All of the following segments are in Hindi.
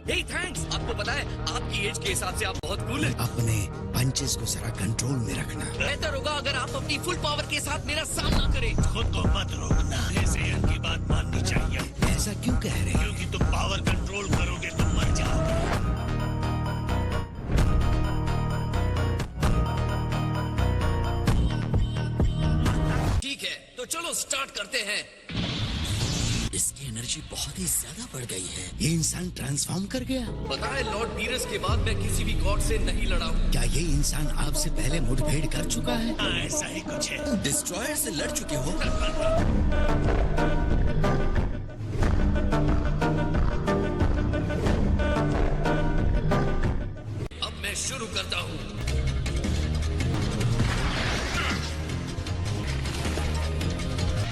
हे थैंक्स। आपको पता है आपकी एज के हिसाब से आप बहुत कूल हैं। अपने पंचेस को जरा कंट्रोल में रखना। बेहतर होगा अगर आप अपनी फुल पावर के साथ मेरा सामना करें। खुद को मत रोकना, ऐसे इनकी बात माननी चाहिए। ऐसा क्यों कह रहे हैं? क्योंकि तुम पावर कंट्रोल करोगे तो मर जाओगे। ठीक है, तो चलो स्टार्ट करते हैं। इसकी एनर्जी बहुत ही ज्यादा बढ़ गई है। ये इंसान ट्रांसफॉर्म कर गया। पता है लॉर्ड बीरस के बाद मैं किसी भी गॉड से नहीं लड़ा हूँ। क्या ये इंसान आपसे पहले मुठभेड़ कर चुका है? हाँ, ऐसा ही कुछ है। डिस्ट्रॉयर से लड़ चुके हो? अब मैं शुरू करता हूँ।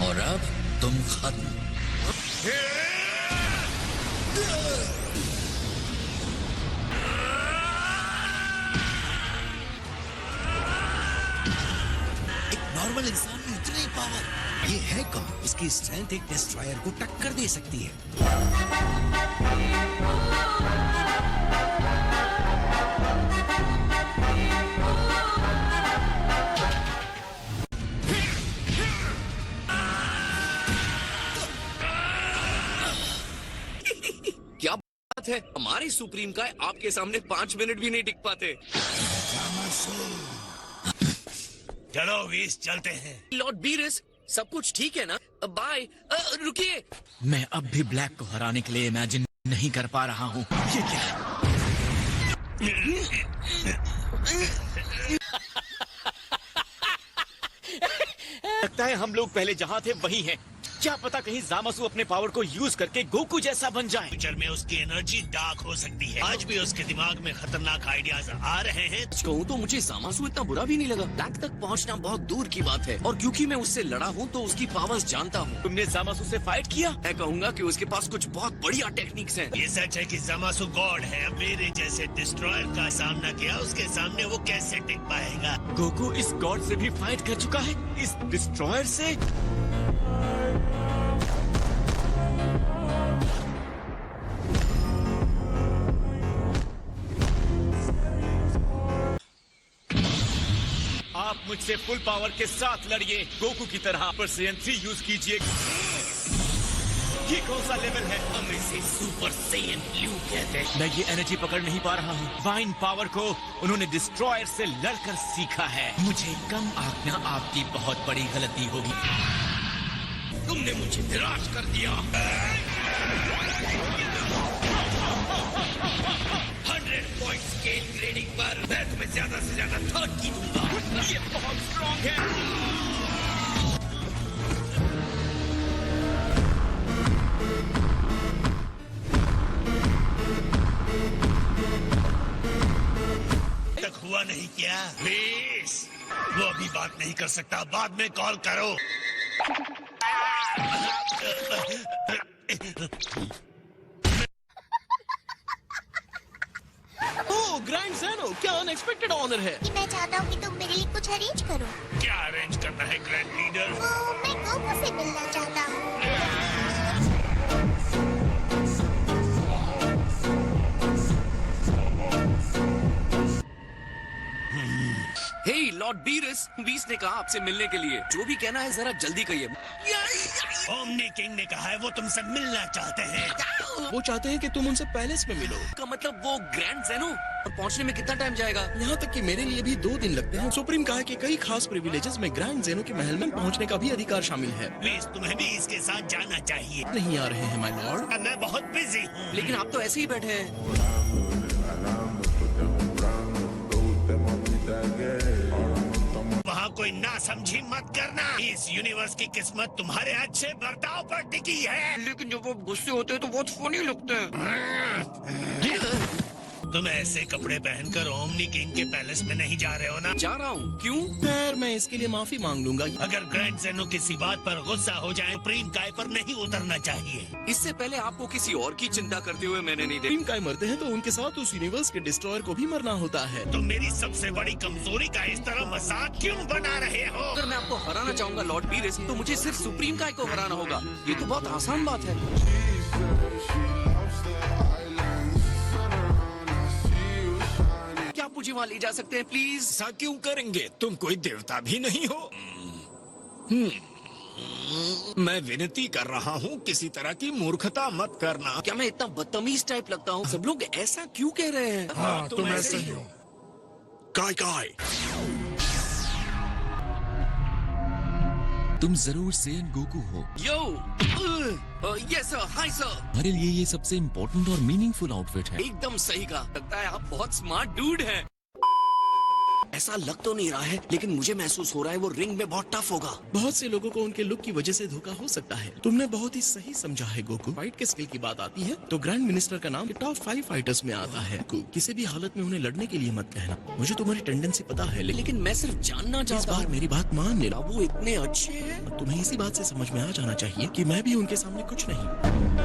और अब तुम खत्म। एक नॉर्मल इंसान में इतनी पावर। ये है कौन? इसकी स्ट्रेंथ एक डिस्ट्रॉयर को टक्कर दे सकती है। क्या बात है, हमारी सुप्रीम का आपके सामने 5 मिनट भी नहीं टिक पाते। चलो वीस, चलते हैं। लॉर्ड बीरस, सब कुछ ठीक है ना? बाय। रुकिए। मैं अब भी ब्लैक को हराने के लिए इमेजिन नहीं कर पा रहा हूँ। ये क्या है? लगता है हम लोग पहले जहाँ थे वही हैं। क्या पता कहीं जामासु अपने पावर को यूज करके गोकू जैसा बन जाए। फ्यूचर में उसकी एनर्जी डार्क हो सकती है। आज भी उसके दिमाग में खतरनाक आइडियाज आ रहे हैं। कहूँ तो मुझे जामासु इतना बुरा भी नहीं लगा। ब्लैक तक पहुँचना बहुत दूर की बात है, और क्योंकि मैं उससे लड़ा हूँ तो उसकी पावर्स जानता हूँ। तुमने जामासु से फाइट किया? मैं कहूँगा कि उसके पास कुछ बहुत बढ़िया टेक्निक्स हैं। ये सच है कि जामासु गॉड है। मेरे जैसे डिस्ट्रॉयर का सामना किया, उसके सामने वो कैसे टिक पाएगा? गोकू इस गॉड से भी फाइट कर चुका है, इस डिस्ट्रॉयर से। आप मुझसे फुल पावर के साथ लड़िए, गोकू की तरह। पर CN3 यूज कीजिए। ये कौन सा लेवल है? हम इसे सुपर सैयन ब्लू कहते हैं। मैं ये एनर्जी पकड़ नहीं पा रहा हूँ। फाइन पावर को उन्होंने डिस्ट्रॉयर से लड़कर सीखा है। मुझे कम आंकना आपकी बहुत बड़ी गलती होगी। तुमने मुझे निराश कर दिया। 100 पॉइंट स्केल ग्रेडिंग पर मैं तुम्हें ज्यादा से ज्यादा 30 दूंगा। ये बहुत स्ट्रॉन्ग है। तक हुआ नहीं क्या? प्लीज, वो अभी बात नहीं कर सकता, बाद में कॉल करो। ओह ग्रैंड ज़ेनो, क्या अनएक्सपेक्टेड ऑनर है। मैं चाहता हूँ कि तुम मेरे लिए कुछ अरेंज करो। क्या अरेंज करना है ग्रैंड लीडर? ओह, मैं गोकू से मिलना चाहता हूँ। हे लॉर्ड बीरस, बीस ने कहा आपसे मिलने के लिए। जो भी कहना है जरा जल्दी कहिए। ओमनी किंग ने कहा है वो तुमसे मिलना चाहते हैं। वो चाहते हैं कि तुम उनसे पैलेस में मिलो। का मतलब वो ग्रैंड ज़ेनो? और पहुंचने में कितना टाइम जाएगा? यहाँ तक कि मेरे लिए भी 2 दिन लगते हैं। सुप्रीम कहा कि कई खास प्रिविलेजेस में ग्रैंड ज़ेनो के महल में पहुँचने का भी अधिकार शामिल है। प्लीज, तुम्हें भी इसके साथ जाना चाहिए। नहीं आ रहे हैं माय लॉर्ड। मैं बहुत बिजी हूँ। लेकिन आप तो ऐसे ही बैठे हैं। वहाँ कोई ना समझी मत करना। इस यूनिवर्स की किस्मत तुम्हारे अच्छे बर्ताव पर टिकी है। लेकिन जब वो गुस्से होते हैं तो बहुत फनी लगते हैं। तुम ऐसे कपड़े पहनकर ओमनी किंग के पैलेस में नहीं जा रहे हो ना? जा रहा हूँ। क्यों? खैर, मैं इसके लिए माफी मांग लूंगा। अगर ग्रैंड ज़ेनो किसी बात पर गुस्सा हो जाए, सुप्रीम काय पर नहीं उतरना चाहिए। इससे पहले आपको किसी और की चिंता करते हुए मैंने नहीं देखा। सुप्रीम काय मरते हैं तो उनके साथ उस यूनिवर्स के डिस्ट्रॉयर को भी मरना होता है। तुम मेरी सबसे बड़ी कमजोरी का इस तरह मजाक क्यों बना रहे हो? अगर मैं आपको हराना चाहूंगा लॉर्ड बीरस, तो मुझे सिर्फ सुप्रीम काय को हराना होगा। ये तो बहुत आसान बात है। मुझे वहाँ ले जा सकते हैं प्लीज? ऐसा क्यों करेंगे? तुम कोई देवता भी नहीं हो। मैं विनती कर रहा हूँ, किसी तरह की मूर्खता मत करना। क्या मैं इतना बदतमीज टाइप लगता हूँ? सब लोग ऐसा क्यों कह रहे हैं? हाँ, तुम ऐसे ही हो। काय काय तुम जरूर सेन गोकू हो। यो यस सर, हाय सर। हमारे लिए ये सबसे इम्पोर्टेंट और मीनिंगफुल आउटफिट है। एकदम सही कहा। लगता है आप बहुत स्मार्ट डूड हैं। ऐसा लग तो नहीं रहा है, लेकिन मुझे महसूस हो रहा है वो रिंग में बहुत टफ होगा। बहुत से लोगों को उनके लुक की वजह से धोखा हो सकता है। तुमने बहुत ही सही समझा है गोकू। फाइट के स्किल की बात आती है तो ग्रैंड मिनिस्टर का नाम टॉप 5 फाइटर्स में आता है। किसी भी हालत में उन्हें लड़ने के लिए मत कहना। मुझे तुम्हारी टेंडेंसी पता है, लेकिन मैं सिर्फ जानना इस चाहता बार हूँ। मेरी बात मान लेना। वो इतने अच्छे हैं। तुम्हें इसी बात से समझ में आ जाना चाहिए कि मैं भी उनके सामने कुछ नहीं।